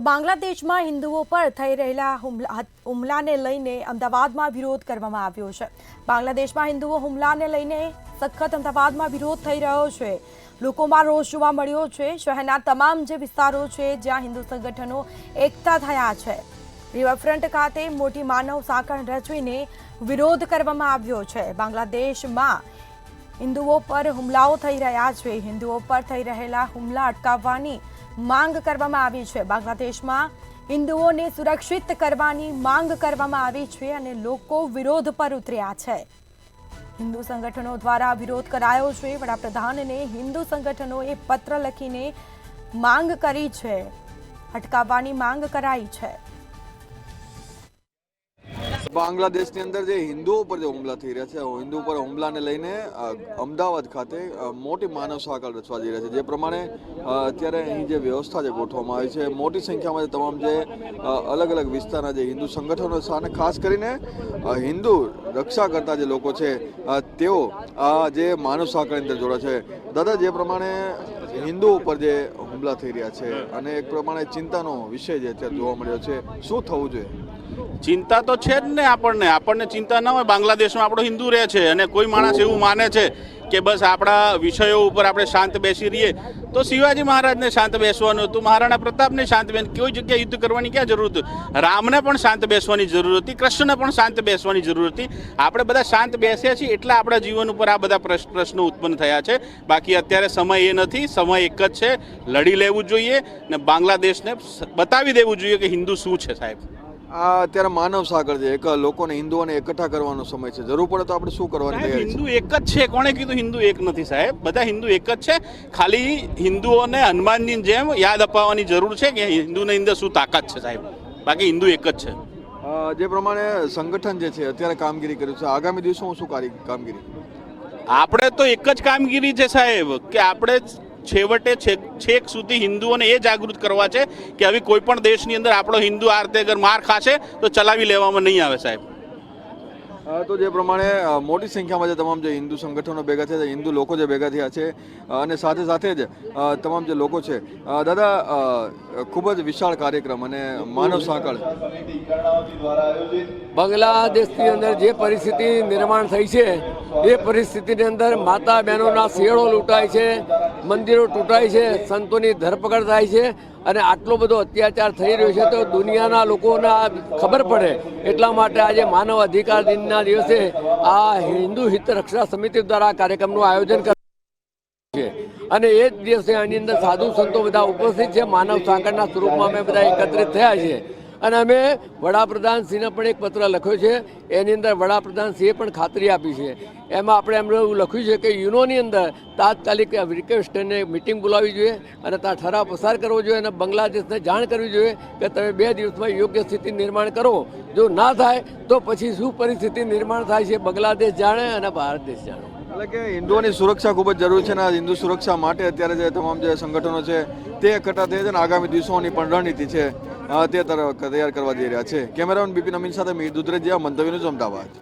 બાંગ્લાદેશમાં હિન્દુઓ પર થઈ રહેલા હુમલાને લઈને અમદાવાદમાં વિરોધ કરવામાં આવ્યો છે। બાંગ્લાદેશમાં હિન્દુઓ હુમલાને લઈને સખત અમદાવાદમાં વિરોધ થઈ રહ્યો છે। લોકોમાં રોષ જોવા મળ્યો છે। શહેરના તમામ જે વિસ્તારો છે જ્યાં હિન્દુ સંગઠનો એકઠા થયા છે, રિવરફ્રન્ટ ખાતે મોટી માનવ સાંકળ રચીને વિરોધ કરવામાં આવ્યો છે। બાંગ્લાદેશમાં હિન્દુઓ પર હુમલાઓ થઈ રહ્યા છે। હિન્દુઓ પર થઈ રહેલા હુમલા અટકાવવાની માંગ કરવામાં આવી છે। બાંગ્લાદેશમાં હિન્દુઓને સુરક્ષિત કરવાની માંગ કરવામાં આવી છે અને લોકો વિરોધ પર ઉતર્યા છે। હિન્દુ સંગઠનો દ્વારા વિરોધ કરાયો છે। વડાપ્રધાનને હિન્દુ સંગઠનોએ પત્ર લખીને માંગ કરી છે, અટકાવવાની માંગ કરાઈ છે। બાંગ્લાદેશની અંદર જે હિન્દુઓ પર જે હુમલા થઈ રહ્યા છે, હિન્દુ પર હુમલાને લઈને અમદાવાદ ખાતે મોટી માનવ સાંકળ રચવા જઈ રહ્યા છે। જે પ્રમાણે અત્યારે અહીં જે વ્યવસ્થા જે ગોઠવવામાં આવી છે, મોટી સંખ્યામાં તમામ જે અલગ અલગ વિસ્તારના જે હિન્દુ સંગઠનો છે અને ખાસ કરીને હિન્દુ રક્ષા કરતા જે લોકો છે તેઓ આ જે માનવ સાંકળની અંદર જોડા છે। દાદા, જે પ્રમાણે હિન્દુ ઉપર જે હુમલા થઈ રહ્યા છે અને એક પ્રમાણે ચિંતાનો વિષય જે અત્યારે જોવા મળ્યો છે, શું થવું જોઈએ? ચિંતા તો છે જ ને। આપણને ચિંતા ના હોય। બાંગ્લાદેશમાં આપણો હિન્દુ રહે છે અને કોઈ માણસ એવું માને છે કે બસ આપણા વિષયો ઉપર આપણે શાંત બેસી રહીએ તો શિવાજી મહારાજને શાંત બેસવાનું હતું, મહારાણા પ્રતાપને શાંત બેસવાનું, કોઈ જગ્યાએ યુદ્ધ કરવાની ક્યાં જરૂર હતી? રામને પણ શાંત બેસવાની જરૂર હતી, કૃષ્ણને પણ શાંત બેસવાની જરૂર હતી। આપણે બધા શાંત બેસ્યા છીએ એટલે આપણા જીવન ઉપર આ બધા પ્રશ્નો ઉત્પન્ન થયા છે। બાકી અત્યારે સમય એ નથી, સમય એક જ છે, લડી લેવું જોઈએ ને બાંગ્લાદેશને બતાવી દેવું જોઈએ કે હિન્દુ શું છે સાહેબ। આ અત્યારે માનવ સાગર છે, એક લોકોને હિન્દુઓને એકઠા કરવાનો સમય છે, જરૂર પડે તો આપણે શું કરવાની તૈયારી છે? હિન્દુ એક જ છે। કોણે કીધું હિન્દુ એક નથી સાહેબ? બધા હિન્દુ એક જ છે। ખાલી હિન્દુઓને હનુમાનની જેમ યાદ અપાવવાની જરૂર છે કે હિન્દુની અંદર શું તાકાત છે સાહેબ, બાકી હિન્દુ એક જ છે। જે પ્રમાણે સંગઠન જે છે અત્યારે કામગીરી કર્યું છે, આગામી દિવસોમાં શું કામગીરી? આપણે તો એક જ કામગીરી છે સાહેબ કે આપણે છેવટે છેક સુધી હિન્દુઓને એ જાગૃત કરવા છે કે હવે કોઈ પણ દેશની અંદર આપણો હિન્દુ આ રીતે અગર માર ખાશે તો ચલાવી લેવામાં નહીં આવે સાહેબ। તો જે પ્રમાણે મોટી સંખ્યામાં જે તમામ જે હિન્દુ સંગઠનો ભેગા થયા છે, હિન્દુ લોકો જે ભેગા થયા છે અને સાથે સાથે જ તમામ જે લોકો છે, દાદા ખૂબ જ વિશાળ કાર્યક્રમ અને માનવ સાંકળ બાંગ્લાદેશની અંદર જે પરિસ્થિતિ નિર્માણ થઈ છે એ પરિસ્થિતિની અંદર માતા બહેનોના શેડો લૂંટાય છે, મંદિરો તૂટાય છે, સંતોની ધરપકડ થાય છે અને આટલો બધો અત્યાચાર થઈ રહ્યો છે તો દુનિયાના લોકોને ખબર પડે એટલા માટે આજે માનવ અધિકાર દિનના દિવસે આ હિન્દુ હિત રક્ષા સમિતિ દ્વારા કાર્યક્રમનું આયોજન કરવામાં છે અને એ જ દિવસે આની અંદર સાધુ સંતો બધા ઉપસ્થિત છે। માનવ સાંકળના સ્વરૂપમાં અમે બધા એકત્રિત થયા છીએ અને અમે વડાપ્રધાનશ્રીને પણ એક પત્ર લખ્યો છે। એની અંદર વડાપ્રધાનશ્રીએ પણ ખાતરી આપી છે। એમાં આપણે એમણે એવું લખ્યું છે કે યુનોની અંદર તાત્કાલિક રિક્વેસ્ટને મિટિંગ બોલાવવી જોઈએ અને ત્યાં ઠરાવ પસાર કરવો જોઈએ અને બાંગ્લાદેશને જાણ કરવી જોઈએ કે તમે 2 દિવસમાં યોગ્ય સ્થિતિ નિર્માણ કરો। જો ના થાય તો પછી શું પરિસ્થિતિ નિર્માણ થાય છે બાંગ્લાદેશ જાણે અને ભારત દેશ જાણે। એટલે કે હિન્દુઓની સુરક્ષા ખૂબ જ જરૂરી છે અને હિન્દુ સુરક્ષા માટે અત્યારે જે તમામ જે સંગઠનો છે તે એકઠા થયા છે અને આગામી દિવસોની પણ રણનીતિ છે તે તૈયાર કરવા જઈ રહ્યા છે। કેમેરામેન બિપિન અમીન સાથે મીર દુધરેજિયા, મંતવ્ય ન્યૂઝ, અમદાવાદ।